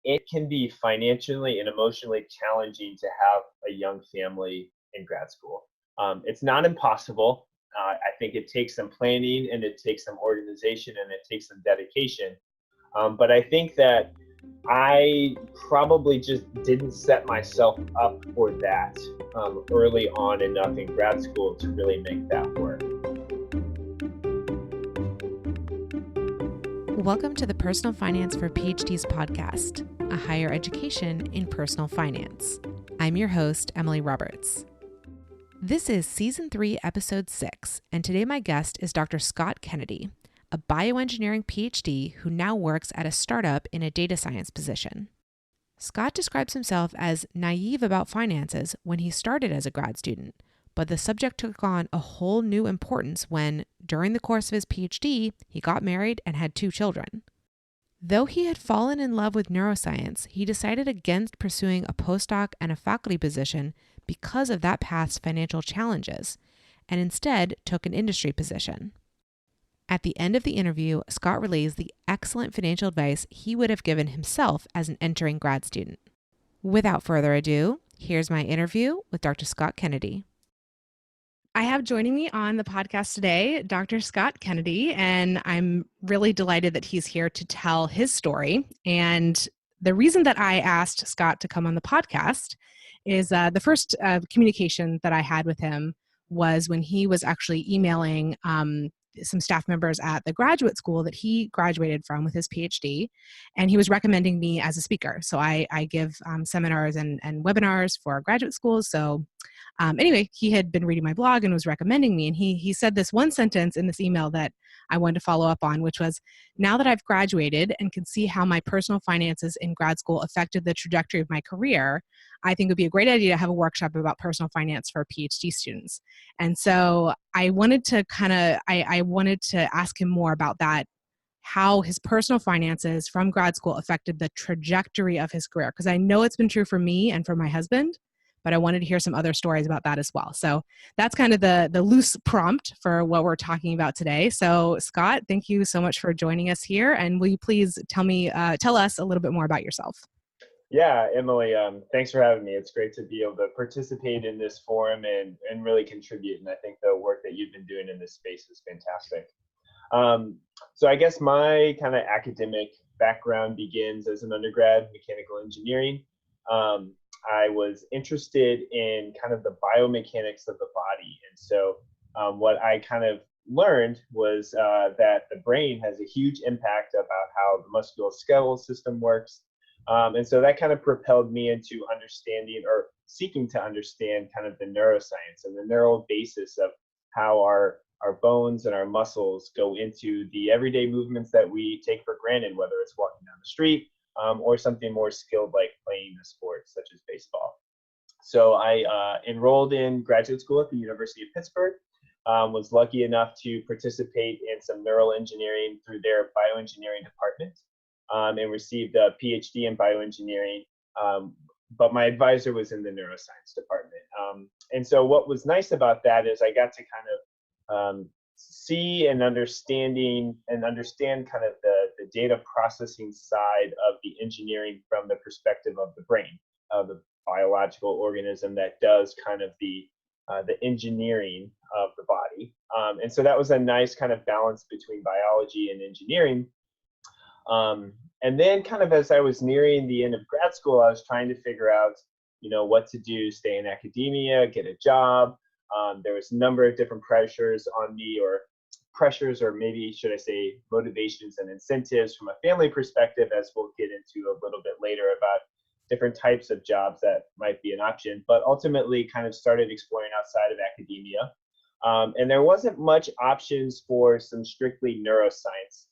it can be financially and emotionally challenging to have a young family in grad school. It's not impossible. I think it takes some planning and it takes some organization and it takes some dedication. But I think that I probably just didn't set myself up for that early on enough in grad school to really make that work. Welcome to the Personal Finance for PhD's podcast, a higher education in personal finance. I'm your host, Emily Roberts. This is Season 3, Episode 6, and today my guest is Dr. Scott Kennedy, a bioengineering PhD who now works at a startup in a data science position. Scott describes himself as naive about finances when he started as a grad student, but the subject took on a whole new importance when, during the course of his PhD, he got married and had 2 children. Though he had fallen in love with neuroscience, he decided against pursuing a postdoc and a faculty position because of that path's financial challenges, and instead took an industry position. At the end of the interview, Scott relays the excellent financial advice he would have given himself as an entering grad student. Without further ado, here's my interview with Dr. Scott Kennedy. I have joining me on the podcast today, Dr. Scott Kennedy, and I'm really delighted that he's here to tell his story. And the reason that I asked Scott to come on the podcast is the first communication that I had with him was when he was actually emailing some staff members at the graduate school that he graduated from with his PhD, and he was recommending me as a speaker. So I give seminars and webinars for graduate schools. So anyway, he had been reading my blog and was recommending me, and he said this one sentence in this email that I wanted to follow up on, which was, now that I've graduated and can see how my personal finances in grad school affected the trajectory of my career, I think it would be a great idea to have a workshop about personal finance for PhD students. And so I wanted to I wanted to ask him more about that, how his personal finances from grad school affected the trajectory of his career. Because I know it's been true for me and for my husband, but I wanted to hear some other stories about that as well. So that's kind of the loose prompt for what we're talking about today. So Scott, thank you so much for joining us here. And will you please tell us a little bit more about yourself? Yeah, Emily, thanks for having me. It's great to be able to participate in this forum and really contribute. And I think the work that you've been doing in this space is fantastic. So I guess my kind of academic background begins as an undergrad, mechanical engineering. I was interested in kind of the biomechanics of the body. And so what I kind of learned was that the brain has a huge impact about how the musculoskeletal system works. And so that kind of propelled me into understanding or seeking to understand kind of the neuroscience and the neural basis of how our bones and our muscles go into the everyday movements that we take for granted, whether it's walking down the street or something more skilled like playing a sport such as baseball. So I enrolled in graduate school at the University of Pittsburgh, was lucky enough to participate in some neural engineering through their bioengineering department, and received a PhD in bioengineering, but my advisor was in the neuroscience department. And so what was nice about that is I got to kind of see and understand kind of the data processing side of the engineering from the perspective of the brain, of the biological organism that does kind of the engineering of the body. And so that was a nice kind of balance between biology and engineering. And then kind of as I was nearing the end of grad school, I was trying to figure out, what to do, stay in academia, get a job. There was a number of different pressures on me, or maybe should I say motivations and incentives from a family perspective, as we'll get into a little bit later about different types of jobs that might be an option, but ultimately kind of started exploring outside of academia. And there wasn't much options for some strictly neuroscience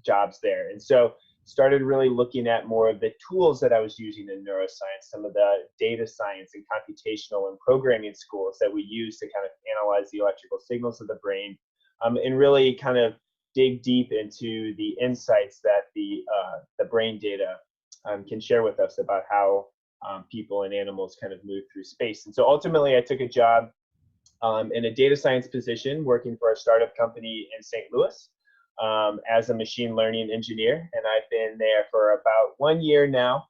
jobs there. And so started really looking at more of the tools that I was using in neuroscience, some of the data science and computational and programming schools that we use to kind of analyze the electrical signals of the brain, and really kind of dig deep into the insights that the brain data can share with us about how people and animals kind of move through space. And so ultimately I took a job in a data science position working for a startup company in St. Louis. as a machine learning engineer, and I've been there for about 1 year now,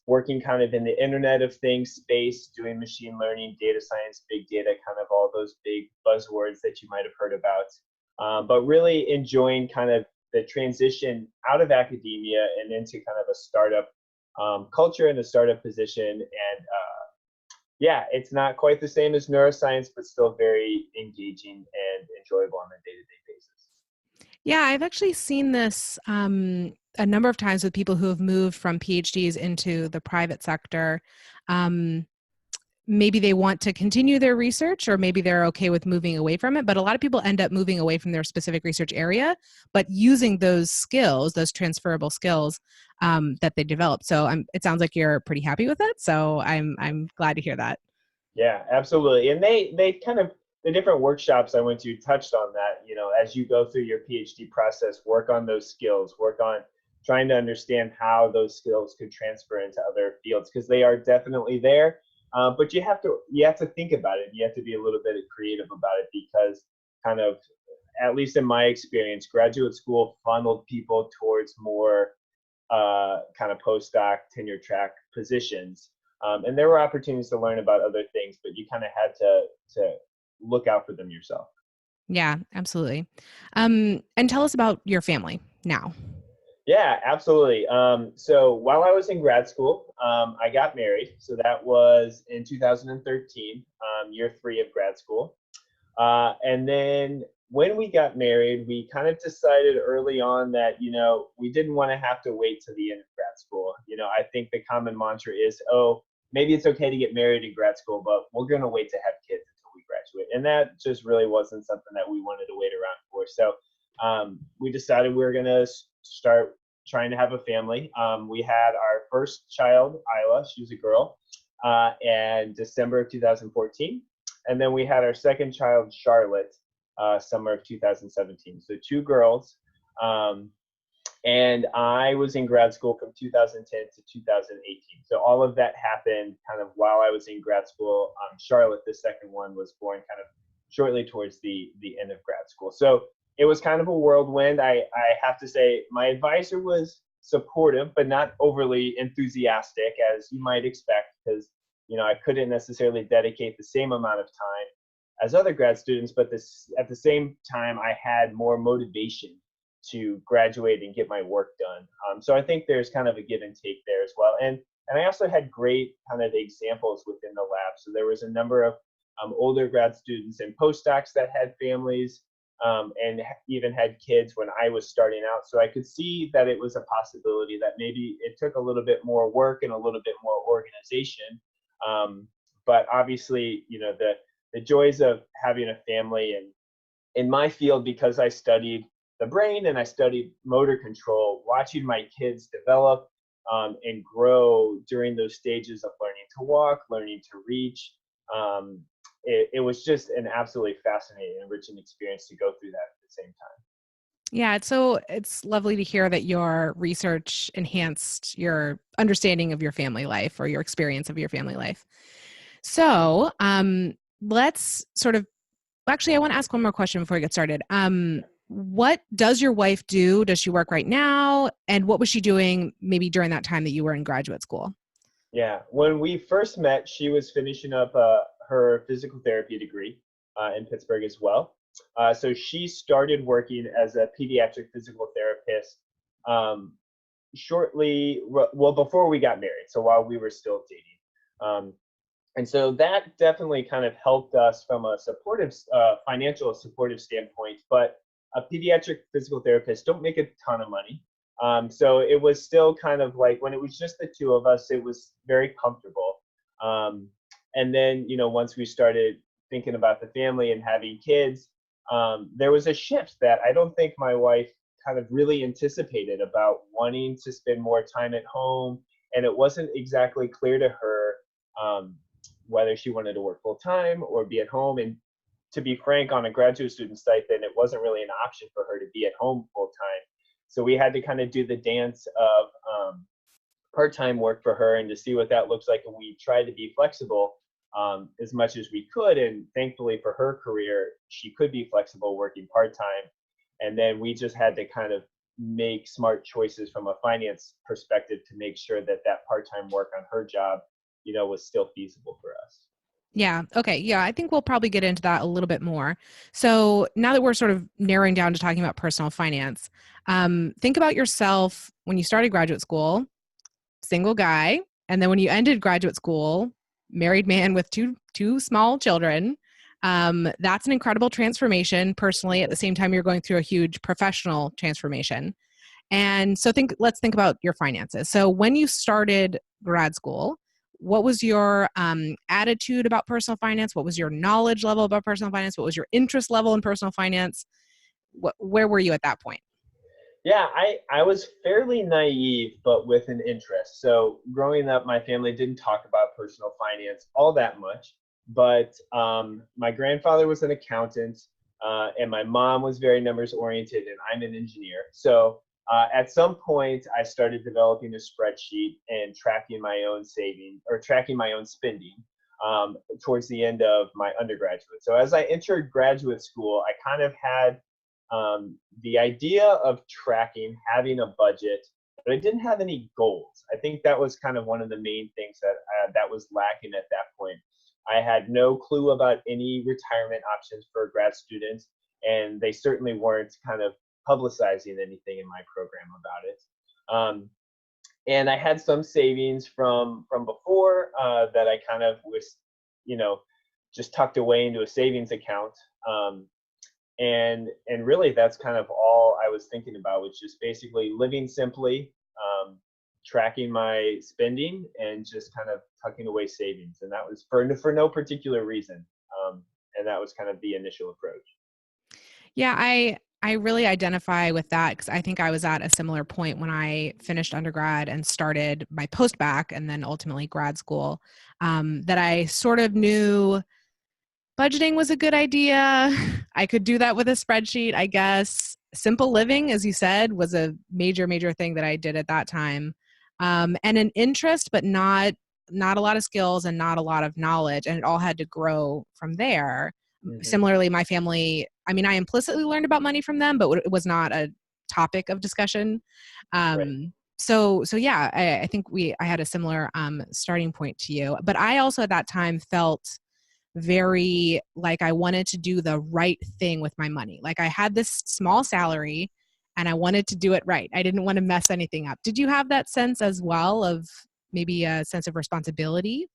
working kind of in the Internet of Things space, doing machine learning, data science, big data, kind of all those big buzzwords that you might have heard about, but really enjoying kind of the transition out of academia and into kind of a startup culture and a startup position. And yeah, it's not quite the same as neuroscience, but still very engaging and enjoyable on a day-to-day basis. Yeah, I've actually seen this a number of times with people who have moved from PhDs into the private sector. Maybe they want to continue their research, or maybe they're okay with moving away from it. But a lot of people end up moving away from their specific research area, but using those skills, those transferable skills that they develop. So it sounds like you're pretty happy with it. So I'm glad to hear that. Yeah, absolutely. And they kind of, the different workshops I went to touched on that. As you go through your PhD process, work on those skills, work on trying to understand how those skills could transfer into other fields, because they are definitely there. But you have to think about it. You have to be a little bit creative about it, because kind of, at least in my experience, graduate school funneled people towards more kind of postdoc tenure-track positions. And there were opportunities to learn about other things, but you kind of had to look out for them yourself. Yeah, absolutely. And tell us about your family now. Yeah, absolutely. So while I was in grad school, I got married. So that was in 2013, year 3 of grad school. And then when we got married, we kind of decided early on that, we didn't want to have to wait to the end of grad school. I think the common mantra is, oh, maybe it's okay to get married in grad school, but we're going to wait to have kids until we graduate. And that just really wasn't something that we wanted to wait around for. So we decided we were going to start trying to have a family. We had our first child, Isla, she was a girl, in December of 2014. And then we had our second child, Charlotte, summer of 2017. So 2 girls. And I was in grad school from 2010 to 2018. So all of that happened kind of while I was in grad school. Charlotte, the second one, was born kind of shortly towards the end of grad school. So it was kind of a whirlwind. I have to say my advisor was supportive, but not overly enthusiastic, as you might expect, because I couldn't necessarily dedicate the same amount of time as other grad students, but at the same time, I had more motivation to graduate and get my work done. So I think there's kind of a give and take there as well. And I also had great kind of examples within the lab. So there was a number of older grad students and postdocs that had families, and even had kids when I was starting out. So I could see that it was a possibility that maybe it took a little bit more work and a little bit more organization. But obviously, the joys of having a family, and in my field, because I studied the brain and I studied motor control, watching my kids develop and grow during those stages of learning to walk, learning to reach. It was just an absolutely fascinating, enriching experience to go through that at the same time. Yeah, it's lovely to hear that your research enhanced your understanding of your family life, or your experience of your family life. So let's sort of, actually, I want to ask one more question before we get started. What does your wife do? Does she work right now? And what was she doing maybe during that time that you were in graduate school? Yeah, when we first met, she was finishing up her physical therapy degree in Pittsburgh as well. So she started working as a pediatric physical therapist before we got married, so while we were still dating. And so that definitely kind of helped us from a financial supportive standpoint. But a pediatric physical therapist don't make a ton of money. So it was still kind of like, when it was just the 2 of us, it was very comfortable. And then, once we started thinking about the family and having kids, there was a shift that I don't think my wife kind of really anticipated, about wanting to spend more time at home. And it wasn't exactly clear to her whether she wanted to work full time or be at home. And to be frank, on a graduate student stipend, it wasn't really an option for her to be at home full time. So we had to kind of do the dance of part-time work for her, and to see what that looks like. And we tried to be flexible as much as we could. And thankfully for her career, she could be flexible working part-time. And then we just had to kind of make smart choices from a finance perspective to make sure that that part-time work on her job, was still feasible for us. Yeah. Okay. Yeah. I think we'll probably get into that a little bit more. So now that we're sort of narrowing down to talking about personal finance, think about yourself when you started graduate school, single guy, and then when you ended graduate school, married man with two small children. That's an incredible transformation personally. At the same time, you're going through a huge professional transformation. And so let's think about your finances. So when you started grad school, what was your attitude about personal finance? What was your knowledge level about personal finance? What was your interest level in personal finance? Where were you at that point? Yeah, I was fairly naive, but with an interest. So growing up, my family didn't talk about personal finance all that much. But my grandfather was an accountant, and my mom was very numbers oriented, and I'm an engineer. So at some point, I started developing a spreadsheet and tracking my own saving or tracking my own spending towards the end of my undergraduate. So as I entered graduate school, I kind of had the idea of tracking, having a budget, but I didn't have any goals. I think that was kind of one of the main things that was lacking at that point. I had no clue about any retirement options for grad students, and they certainly weren't kind of publicizing anything in my program about it. And I had some savings from before that I kind of was, just tucked away into a savings account. And really that's kind of all I was thinking about, was just basically living simply, tracking my spending, and just kind of tucking away savings. And that was for no particular reason. And that was kind of the initial approach. Yeah, I really identify with that because I think I was at a similar point when I finished undergrad and started my post-bac and then ultimately grad school, that I sort of knew budgeting was a good idea. I could do that with a spreadsheet, I guess. Simple living, as you said, was a major, major thing that I did at that time. And an interest, but not a lot of skills and not a lot of knowledge. And it all had to grow from there. Mm-hmm. Similarly, my family, I mean, I implicitly learned about money from them, but it was not a topic of discussion. Right. So yeah, I think I had a similar starting point to you. But I also at that time felt very like I wanted to do the right thing with my money. Like I had this small salary and I wanted to do it right. I didn't want to mess anything up. Did you have that sense as well of maybe a sense of responsibility?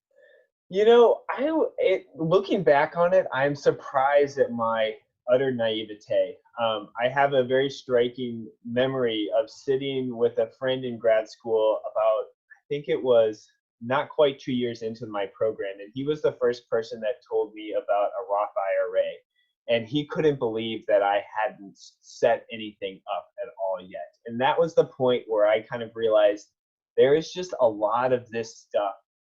Looking back on it, I'm surprised at my utter naivete. I have a very striking memory of sitting with a friend in grad school about, I think it was not quite 2 years into my program, and he was the first person that told me about a Roth IRA, and he couldn't believe that I hadn't set anything up at all yet. And that was the point where I kind of realized there is just a lot of this stuff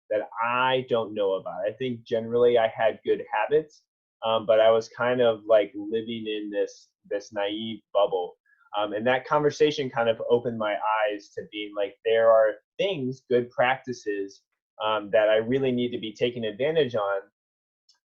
that I don't know about. I think generally I had good habits, but I was kind of like living in this naive bubble. And that conversation kind of opened my eyes to being like, there are things, good practices that I really need to be taking advantage on.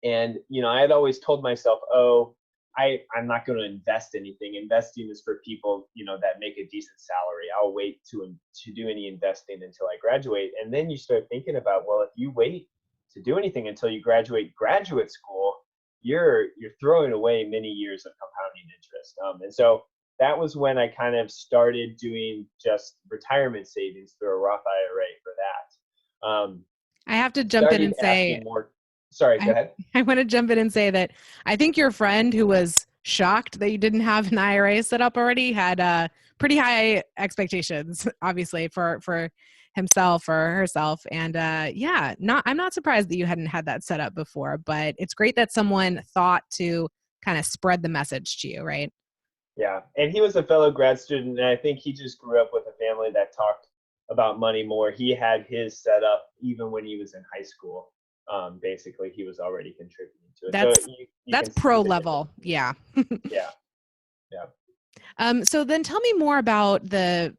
And, I had always told myself, oh, I'm not going to invest anything. Investing is for people, that make a decent salary. I'll wait to do any investing until I graduate. And then you start thinking about, well, if you wait to do anything until you graduate graduate school, you're throwing away many years of compounding interest. And so that was when I kind of started doing just retirement savings through a Roth IRA for that. I have to jump in and say, Sorry, go ahead. I want to jump in and say that I think your friend who was shocked that you didn't have an IRA set up already had pretty high expectations, obviously, for himself or herself. And I'm not surprised that you hadn't had that set up before, but it's great that someone thought to kind of spread the message to you, right? Yeah, and he was a fellow grad student, and I think he just grew up with a family that talked about money more. He had his set up even when he was in high school. Basically, he was already contributing to it. That's pro level. Yeah. Yeah. So then tell me more about the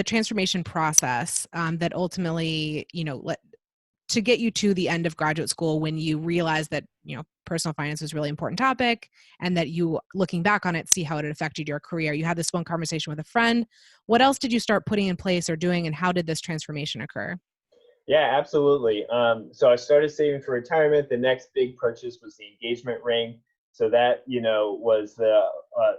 transformation process that ultimately, to get you to the end of graduate school when you realized that, personal finance was a really important topic, and that you, looking back on it, see how it affected your career. You had this one conversation with a friend. What else did you start putting in place or doing, and how did this transformation occur? Yeah, absolutely. So I started saving for retirement. The next big purchase was the engagement ring. So that, was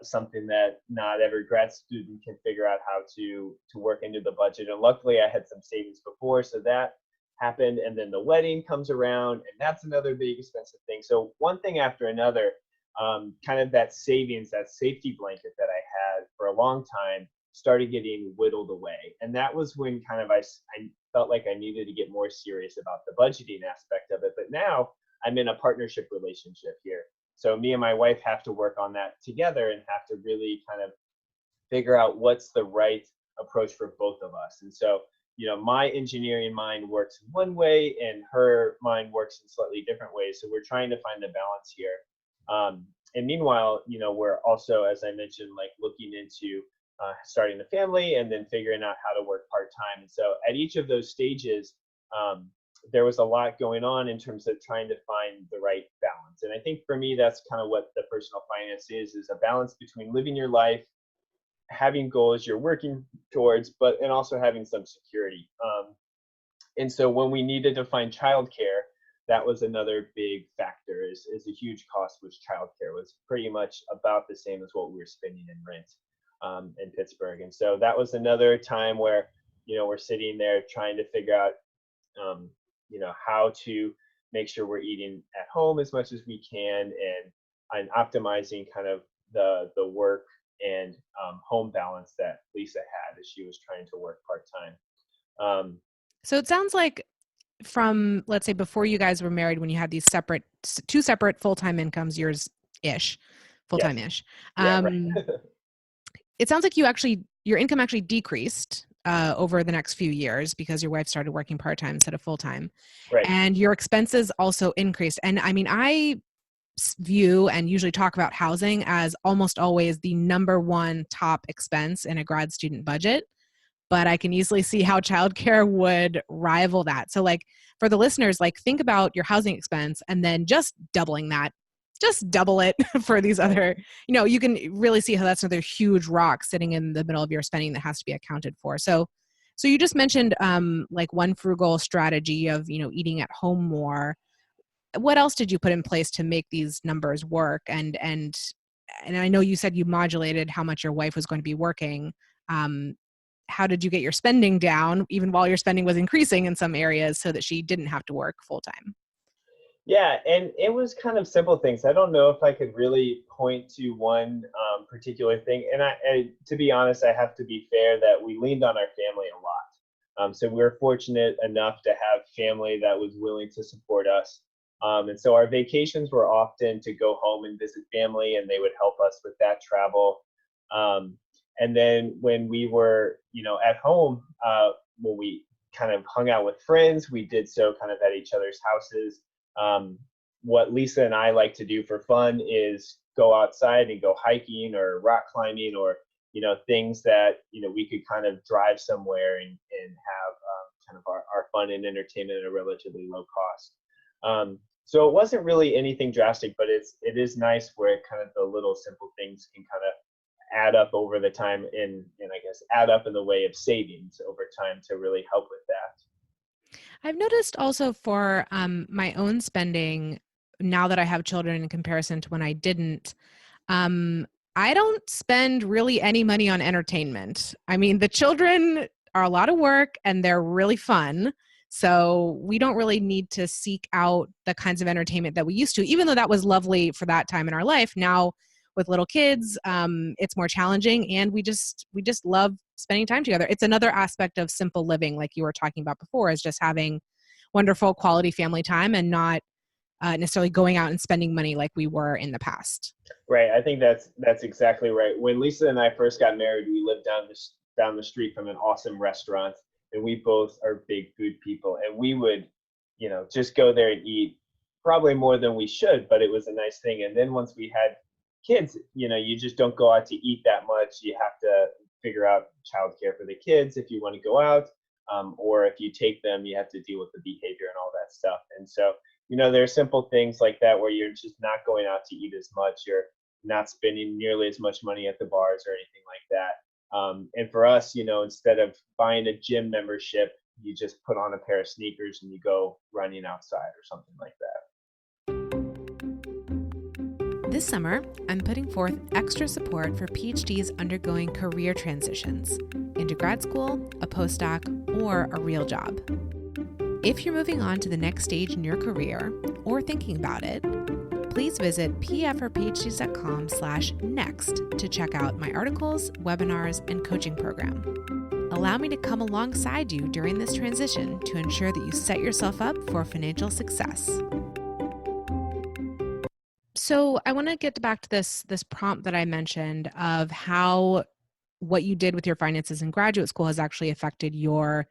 something that not every grad student can figure out how to work into the budget. And luckily, I had some savings before, so that happened. And then the wedding comes around, and that's another big expensive thing. So one thing after another, kind of that savings, that safety blanket that I had for a long time started getting whittled away. And that was when kind of I felt like I needed to get more serious about the budgeting aspect of it. But now I'm in a partnership relationship here. So me and my wife have to work on that together and have to really kind of figure out what's the right approach for both of us. And so, my engineering mind works one way and her mind works in slightly different ways. So we're trying to find the balance here. And meanwhile, we're also, as I mentioned, like looking into starting the family and then figuring out how to work part-time. And so at each of those stages, there was a lot going on in terms of trying to find the right balance. And I think for me, that's kind of what the personal finance is a balance between living your life, having goals you're working towards, and also having some security. And so when we needed to find childcare, that was another big factor, is a huge cost, which childcare was pretty much about the same as what we were spending in rent in Pittsburgh. And so that was another time where, we're sitting there trying to figure out, how to make sure we're eating at home as much as we can, and optimizing kind of the work and home balance that Lisa had as she was trying to work part-time. So it sounds like from, let's say, before you guys were married, when you had these two separate full-time incomes, yours-ish, full-time-ish. Yes. Yeah, right. It sounds like your income actually decreased over the next few years because your wife started working part-time instead of full-time. Right. And your expenses also increased. And I mean, I view and usually talk about housing as almost always the number one top expense in a grad student budget. But I can easily see how childcare would rival that. So like for the listeners, like think about your housing expense and then just doubling that. Just double it for these other, you can really see how that's another huge rock sitting in the middle of your spending that has to be accounted for. So you just mentioned like one frugal strategy of, eating at home more. What else did you put in place to make these numbers work? And I know you said you modulated how much your wife was going to be working. How did you get your spending down, even while your spending was increasing in some areas, so that she didn't have to work full time? Yeah, and it was kind of simple things. I don't know if I could really point to one particular thing. And to be honest, I have to be fair that we leaned on our family a lot. So we were fortunate enough to have family that was willing to support us. And so our vacations were often to go home and visit family, and they would help us with that travel. And then when we were, at home, when we kind of hung out with friends, we did so kind of at each other's houses. What Lisa and I like to do for fun is go outside and go hiking or rock climbing, or things that we could kind of drive somewhere and have kind of our fun and entertainment at a relatively low cost. So it wasn't really anything drastic, but it is nice where kind of the little simple things can kind of add up over the time, and I guess add up in the way of savings over time to really help with that. I've noticed also for my own spending, now that I have children in comparison to when I didn't, I don't spend really any money on entertainment. I mean, the children are a lot of work and they're really fun. So we don't really need to seek out the kinds of entertainment that we used to, even though that was lovely for that time in our life. Now with little kids, it's more challenging, and we just love spending time together. It's another aspect of simple living, like you were talking about before, is just having wonderful quality family time and not necessarily going out and spending money like we were in the past. Right. I think that's exactly right. When Lisa and I first got married, we lived down the street from an awesome restaurant, and we both are big food people, and we would, just go there and eat probably more than we should, but it was a nice thing. And then once we had kids, you just don't go out to eat that much. You have to figure out childcare for the kids if you want to go out. or if you take them, you have to deal with the behavior and all that stuff. And so, there are simple things like that where you're just not going out to eat as much, you're not spending nearly as much money at the bars or anything like that. And for us, instead of buying a gym membership, you just put on a pair of sneakers and you go running outside or something like that. This summer, I'm putting forth extra support for PhDs undergoing career transitions into grad school, a postdoc, or a real job. If you're moving on to the next stage in your career or thinking about it, please visit pforphds.com/next to check out my articles, webinars, and coaching program. Allow me to come alongside you during this transition to ensure that you set yourself up for financial success. So I want to get back to this prompt that I mentioned of how what you did with your finances in graduate school has actually affected your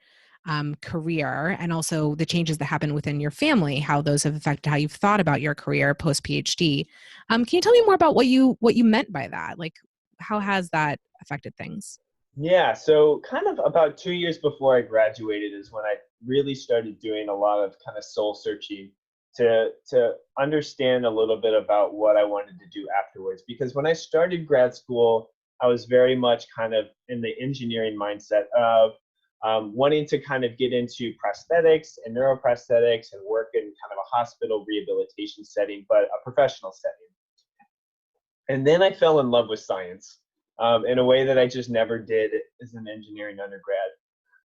career, and also the changes that happen within your family, how those have affected how you've thought about your career post PhD. Can you tell me more about what you meant by that? Like, how has that affected things? Yeah, so kind of about 2 years before I graduated is when I really started doing a lot of kind of soul searching to understand a little bit about what I wanted to do afterwards. Because when I started grad school, I was very much kind of in the engineering mindset of wanting to kind of get into prosthetics and neuroprosthetics and work in kind of a hospital rehabilitation setting, but a professional setting. And then I fell in love with science in a way that I just never did as an engineering undergrad.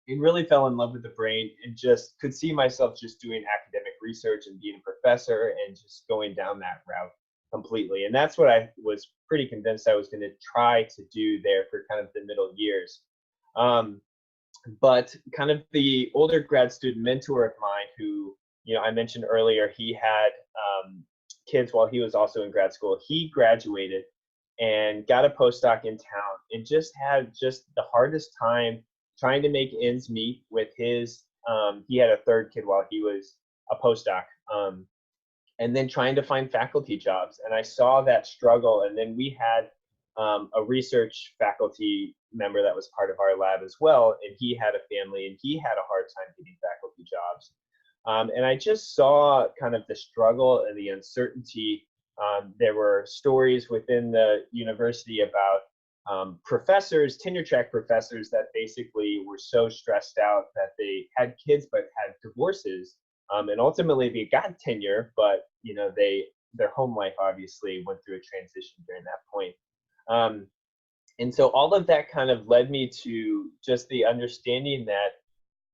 And really fell in love with the brain and just could see myself just doing academic research and being a professor and just going down that route completely. And that's what I was pretty convinced I was going to try to do there for kind of the middle years. But kind of the older grad student mentor of mine who, I mentioned earlier, he had kids while he was also in grad school. He graduated and got a postdoc in town and just had just the hardest time trying to make ends meet with his, he had a third kid while he was a postdoc, and then trying to find faculty jobs. And I saw that struggle. And then we had a research faculty member that was part of our lab as well. And he had a family and he had a hard time getting faculty jobs. And I just saw kind of the struggle and the uncertainty. There were stories within the university about professors, tenure-track professors, that basically were so stressed out that they had kids but had divorces, and ultimately they got tenure, but their home life obviously went through a transition during that point. And so all of that kind of led me to just the understanding that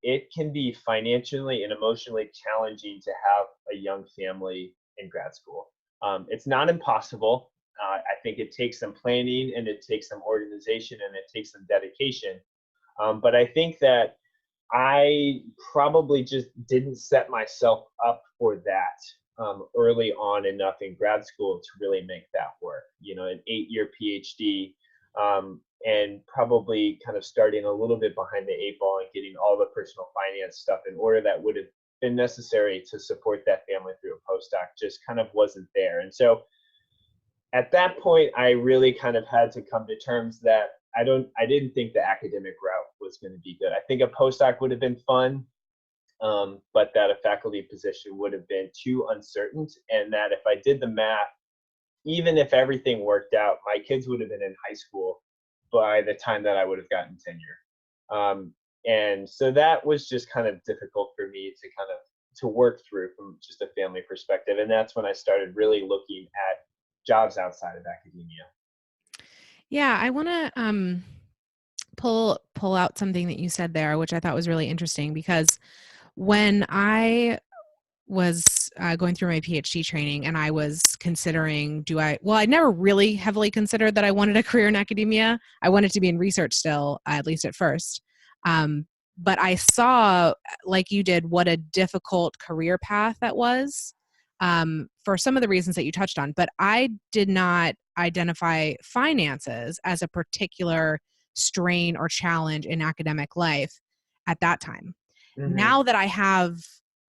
it can be financially and emotionally challenging to have a young family in grad school. It's not impossible. I think it takes some planning and it takes some organization and it takes some dedication. But I think that I probably just didn't set myself up for that early on enough in grad school to really make that work. An 8-year PhD, and probably kind of starting a little bit behind the 8 ball and getting all the personal finance stuff in order that would have been necessary to support that family through a postdoc just kind of wasn't there. And so at that point, I really kind of had to come to terms that I didn't think the academic route was going to be good. I think a postdoc would have been fun, but that a faculty position would have been too uncertain. And that if I did the math, even if everything worked out, my kids would have been in high school by the time that I would have gotten tenure. And so that was just kind of difficult for me to work through from just a family perspective. And that's when I started really looking at jobs outside of academia. Yeah, I want to pull out something that you said there, which I thought was really interesting, because when I was going through my PhD training and I was considering, I never really heavily considered that I wanted a career in academia. I wanted to be in research still, at least at first. But I saw, like you did, what a difficult career path that was, for some of the reasons that you touched on. But I did not identify finances as a particular strain or challenge in academic life at that time. Mm-hmm. Now that I have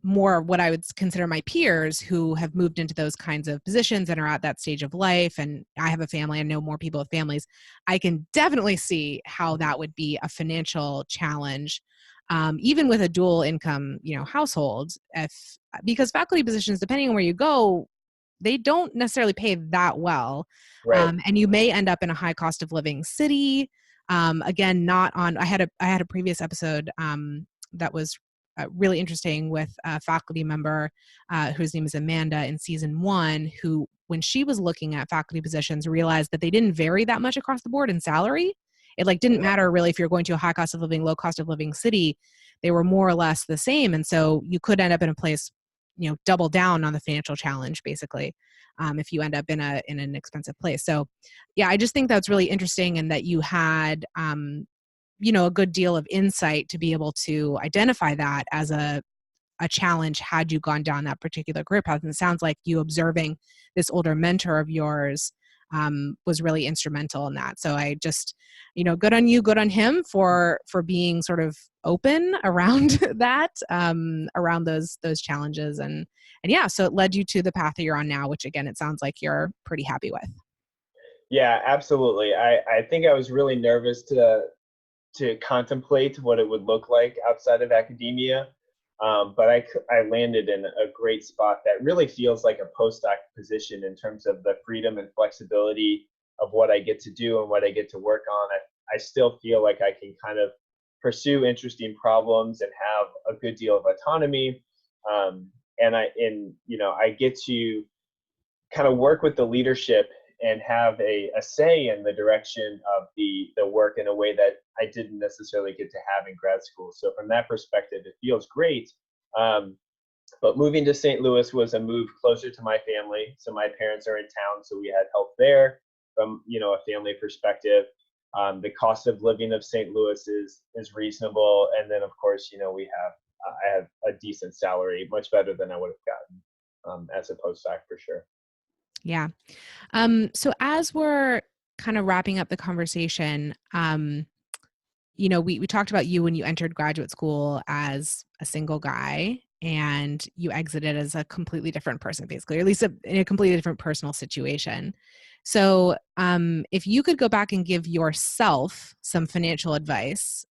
more of what I would consider my peers who have moved into those kinds of positions and are at that stage of life, and I have a family, I know more people with families, I can definitely see how that would be a financial challenge. even with a dual income, household, because faculty positions, depending on where you go, they don't necessarily pay that well. Right. And you may end up in a high cost of living city. Again, not on, I had a previous episode that was really interesting with a faculty member whose name is Amanda in season 1, who, when she was looking at faculty positions, realized that they didn't vary that much across the board in salary. It didn't matter really if you're going to a high cost of living, low cost of living city, they were more or less the same. And so you could end up in a place, double down on the financial challenge, basically, if you end up in an expensive place. So yeah, I just think that's really interesting, and that you had, a good deal of insight to be able to identify that as a challenge had you gone down that particular career path. And it sounds like you observing this older mentor of yours was really instrumental in that. So I just, good on you, good on him for being sort of open around that, around those challenges. And yeah, so it led you to the path that you're on now, which again, it sounds like you're pretty happy with. Yeah, absolutely. I think I was really nervous to contemplate what it would look like outside of academia. But I landed in a great spot that really feels like a postdoc position in terms of the freedom and flexibility of what I get to do and what I get to work on. I still feel like I can kind of pursue interesting problems and have a good deal of autonomy. And I get to kind of work with the leadership and have a say in the direction of the work in a way that I didn't necessarily get to have in grad school. So from that perspective, it feels great. But moving to St. Louis was a move closer to my family. So my parents are in town, so we had help there from a family perspective. The cost of living of St. Louis is reasonable, and then of course I have a decent salary, much better than I would have gotten as a postdoc for sure. Yeah. So as we're kind of wrapping up the conversation, we talked about you when you entered graduate school as a single guy, and you exited as a completely different person, basically, or at least in a completely different personal situation. So if you could go back and give yourself some financial advice,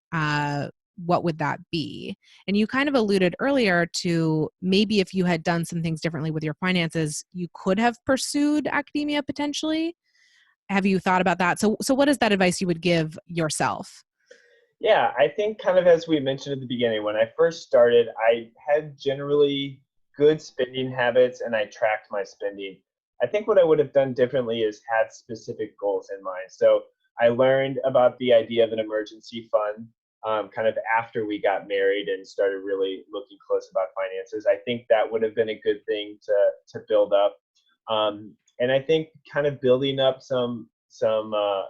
what would that be? And you kind of alluded earlier to maybe if you had done some things differently with your finances, you could have pursued academia potentially. Have you thought about that? So what is that advice you would give yourself? Yeah, I think kind of as we mentioned at the beginning, when I first started, I had generally good spending habits and I tracked my spending. I think what I would have done differently is had specific goals in mind. So I learned about the idea of an emergency fund kind of after we got married and started really looking close about finances. I think that would have been a good thing to build up. And I think kind of building up some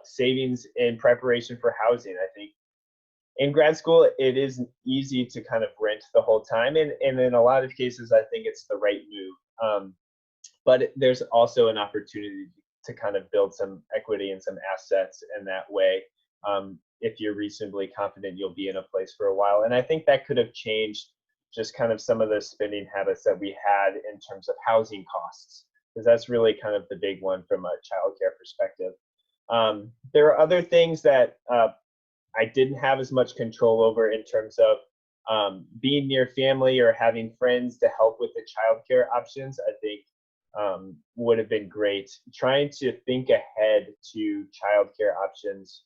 savings in preparation for housing. I think in grad school, it is easy to kind of rent the whole time. And in a lot of cases, I think it's the right move. But there's also an opportunity to kind of build some equity and some assets in that way. If you're reasonably confident you'll be in a place for a while. And I think that could have changed just kind of some of the spending habits that we had in terms of housing costs, because that's really kind of the big one from a childcare perspective. There are other things that I didn't have as much control over in terms of being near family or having friends to help with the childcare options. I think would have been great. Trying to think ahead to childcare options,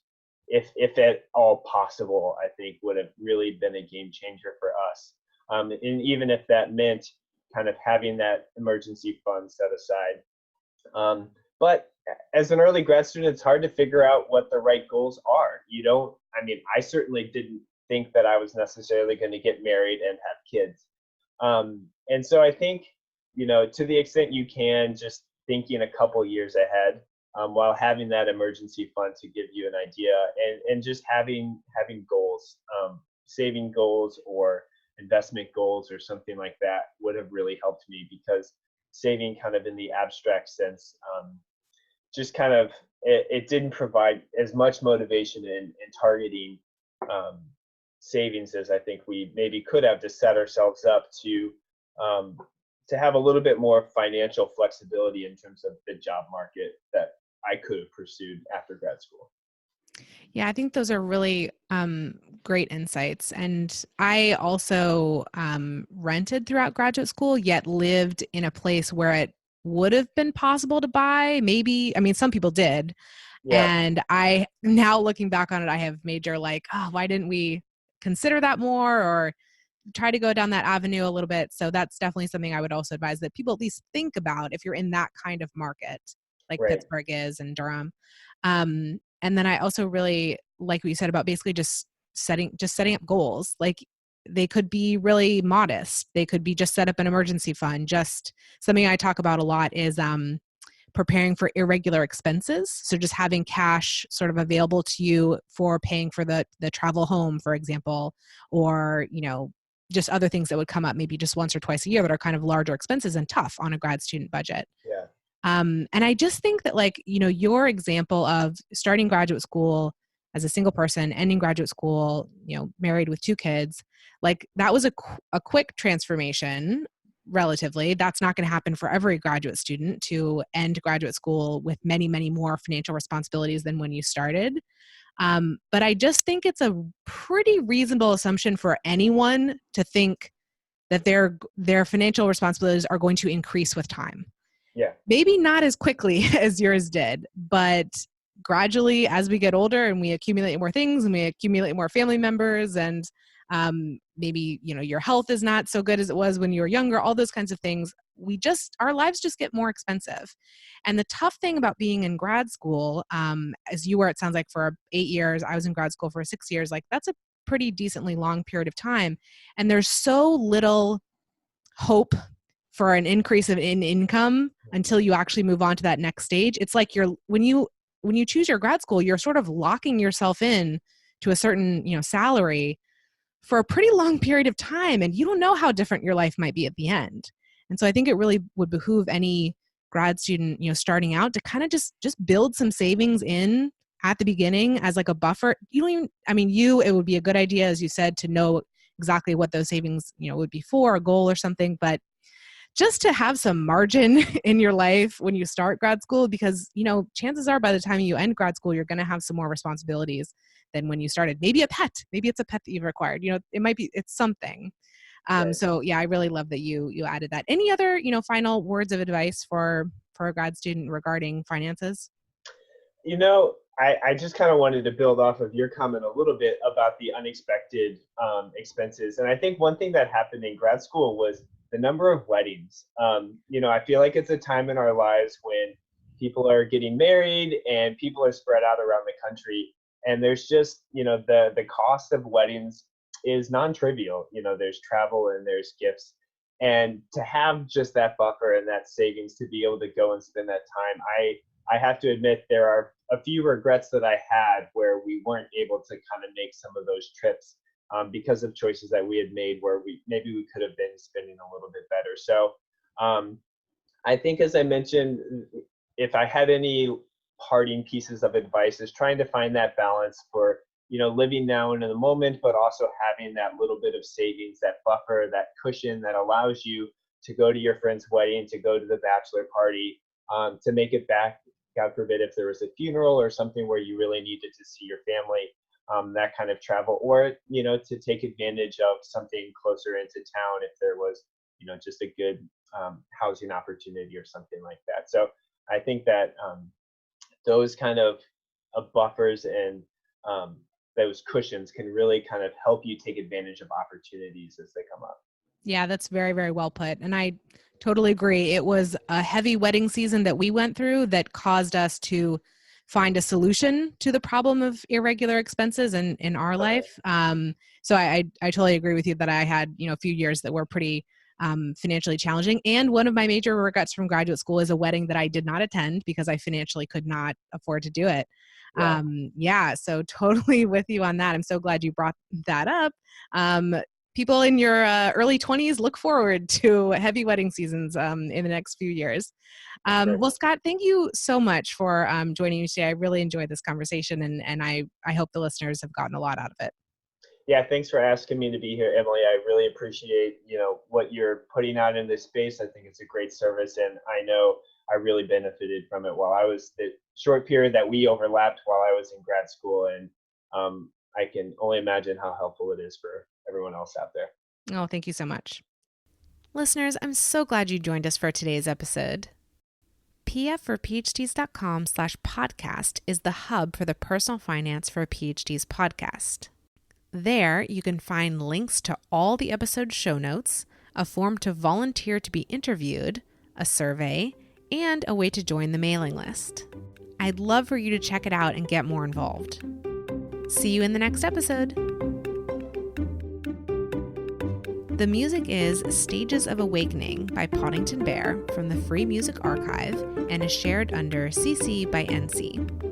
if at all possible, I think would have really been a game changer for us. And even if that meant kind of having that emergency fund set aside. But as an early grad student, it's hard to figure out what the right goals are. I certainly didn't think that I was necessarily going to get married and have kids. And so I think, to the extent you can, just thinking a couple years ahead, while having that emergency fund to give you an idea, and just having goals, saving goals or investment goals or something like that would have really helped me, because saving kind of in the abstract sense, just kind of, it didn't provide as much motivation in targeting savings as I think we maybe could have, to set ourselves up to have a little bit more financial flexibility in terms of the job market that I could have pursued after grad school. Yeah, I think those are really great insights. And I also rented throughout graduate school, yet lived in a place where it would have been possible to buy. Maybe, I mean, some people did. Yeah, And I, now looking back on it, I have major like, oh, why didn't we consider that more or try to go down that avenue a little bit? So that's definitely something I would also advise that people at least think about if you're in that kind of market, like right. Pittsburgh is and Durham. And then I also really like what you said about basically just setting up goals. Like they could be really modest. They could be just set up an emergency fund. Just something I talk about a lot is preparing for irregular expenses. So just having cash sort of available to you for paying for the travel home, for example, or, just other things that would come up maybe just once or twice a year that are kind of larger expenses and tough on a grad student budget. Yeah, And I just think that like, your example of starting graduate school as a single person, ending graduate school, married with 2 kids, like that was a quick transformation relatively. That's not going to happen for every graduate student to end graduate school with many, many more financial responsibilities than when you started. But I just think it's a pretty reasonable assumption for anyone to think that their financial responsibilities are going to increase with time. yeah, Maybe not as quickly as yours did, but gradually as we get older and we accumulate more things and we accumulate more family members and maybe, your health is not so good as it was when you were younger, all those kinds of things, our lives just get more expensive. And the tough thing about being in grad school, as you were, it sounds like for 8 years, I was in grad school for 6 years, like that's a pretty decently long period of time. And there's so little hope for an increase in income until you actually move on to that next stage. It's like when you choose your grad school, you're sort of locking yourself in to a certain, salary for a pretty long period of time, and you don't know how different your life might be at the end. And so I think it really would behoove any grad student, starting out to kind of just build some savings in at the beginning as like a buffer. You don't even, I mean, it would be a good idea, as you said, to know exactly what those savings, would be for a goal or something, but just to have some margin in your life when you start grad school, because, chances are by the time you end grad school, you're going to have some more responsibilities than when you started. Maybe it's a pet that you've acquired, it's something. right. So yeah, I really love that you added that. Any other, final words of advice for a grad student regarding finances? I just kind of wanted to build off of your comment a little bit about the unexpected expenses. And I think one thing that happened in grad school was the number of weddings. I feel like it's a time in our lives when people are getting married and people are spread out around the country. And there's just, the cost of weddings is non-trivial. There's travel and there's gifts. And to have just that buffer and that savings to be able to go and spend that time, I have to admit there are a few regrets that I had where we weren't able to kind of make some of those trips because of choices that we had made where we could have been spending a little bit better. So I think, as I mentioned, if I had any parting pieces of advice, is trying to find that balance for living now and in the moment, but also having that little bit of savings, that buffer, that cushion that allows you to go to your friend's wedding, to go to the bachelor party, to make it back, God forbid, if there was a funeral or something where you really needed to see your family, that kind of travel, or, to take advantage of something closer into town if there was, just a good housing opportunity or something like that. So I think that those kind of buffers and those cushions can really kind of help you take advantage of opportunities as they come up. Yeah, that's very, very well put. And I totally agree. It was a heavy wedding season that we went through that caused us to find a solution to the problem of irregular expenses in our Okay. life. So I totally agree with you that I had, a few years that were pretty financially challenging. And one of my major regrets from graduate school is a wedding that I did not attend because I financially could not afford to do it. Yeah. Yeah, so totally with you on that. I'm so glad you brought that up. People in your early 20s, look forward to heavy wedding seasons in the next few years. Sure. Well, Scott, thank you so much for joining me today. I really enjoyed this conversation, and I hope the listeners have gotten a lot out of it. Yeah, thanks for asking me to be here, Emily. I really appreciate, what you're putting out in this space. I think it's a great service, and I know I really benefited from it while I was the short period that we overlapped while I was in grad school, and I can only imagine how helpful it is for everyone else out there. Oh, thank you so much. Listeners, I'm so glad you joined us for today's episode. pfforphds.com/podcast is the hub for the Personal Finance for PhD's podcast. There, you can find links to all the episode show notes, a form to volunteer to be interviewed, a survey, and a way to join the mailing list. I'd love for you to check it out and get more involved. See you in the next episode. The music is Stages of Awakening by Poddington Bear from the Free Music Archive and is shared under CC by NC.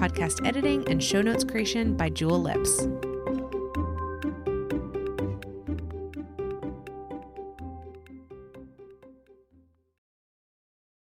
Podcast editing and show notes creation by Jewel Lips.